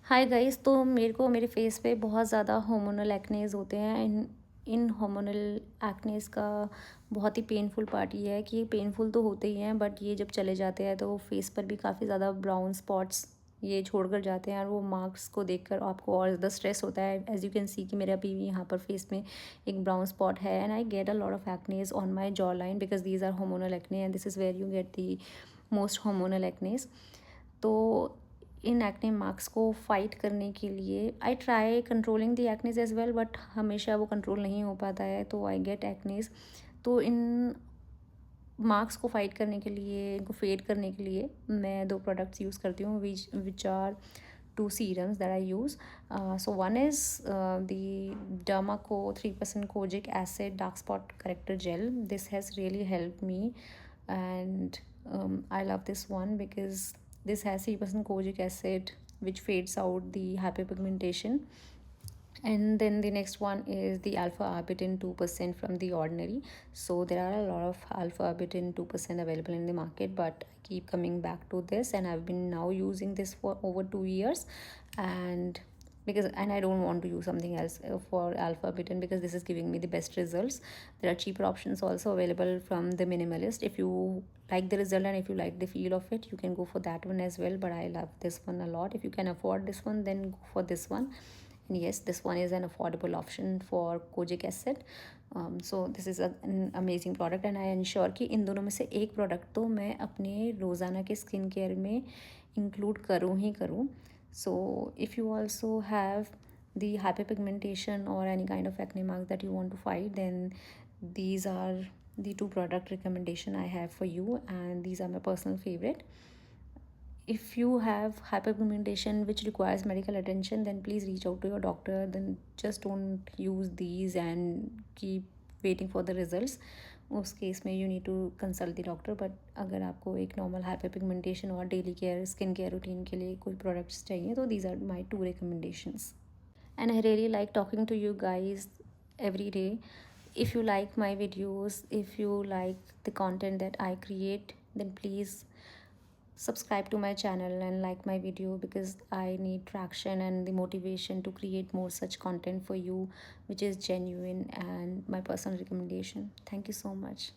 Hi guys, तो मेरे को मेरे फेस पे बहुत ज़्यादा hormonal एक्नेज़ होते हैं। इन इन hormonal एक्नेज़ का बहुत ही पेनफुल पार्ट ये है कि पेनफुल तो होते ही हैं, बट ये जब चले जाते हैं तो फेस पर भी काफ़ी ज़्यादा ब्राउन स्पॉट्स ये छोड़ कर जाते हैं, और वो मार्क्स को देखकर आपको और ज़्यादा स्ट्रेस होता है। एज़ यू कैन सी कि मेरे अभी भी यहाँ पर फेस में एक ब्राउन स्पॉट है, and I get a lot of acnes on my jaw line because these are hormonal acne, and this is where you get the most hormonal acnes. तो इन एक्ने मार्क्स को fight करने के लिए I try controlling the acnes as well, but हमेशा वो control नहीं हो पाता है, तो आई गेट एक्नेज। तो इन मार्क्स को फाइट करने के लिए, इनको फेड करने के लिए मैं दो प्रोडक्ट्स यूज़ करती हूँ, which are two serums that I use. So one is the Dermaco 3% kojic acid dark spot corrector gel. This has really helped me, and I love this one because this has 3% kojic acid which fades out the hyperpigmentation. And then the next one is the alpha arbutin 2% from the ordinary. So there are a lot of alpha arbutin 2% available in the market, but I keep coming back to this, and I've been now using this for over 2 years. And I don't want to use something else for alpha arbutin because this is giving me the best results. There are cheaper options also available from the minimalist. If you like the result and if you like the feel of it, you can go for that one as well, but I love this one a lot. If you can afford this one, then go for this one. And yes, this one is an affordable option for kojic acid. So this is an amazing product, and I ensure कि इन दोनों में से एक product तो मैं अपने रोज़ाना के स्किन केयर में इंक्लूड करूँ ही करूँ. So if you also have the hyperpigmentation or any kind of acne marks that you want to fight, then these are the two product recommendation I have for you, and these are my personal favorite. If you have hyperpigmentation which requires medical attention, then please reach out to your doctor. Then just don't use these and keep waiting for the results. उस case में you need to consult the doctor. But अगर आपको एक normal hyper pigmentation और daily care skin care routine के लिए कोई products चाहिए, तो these are my two recommendations. And I really like talking to you guys every day. If you like my videos, if you like the content that I create, then please subscribe to my channel and like my video, because I need traction and the motivation to create more such content for you which is genuine and my personal recommendation. Thank you so much.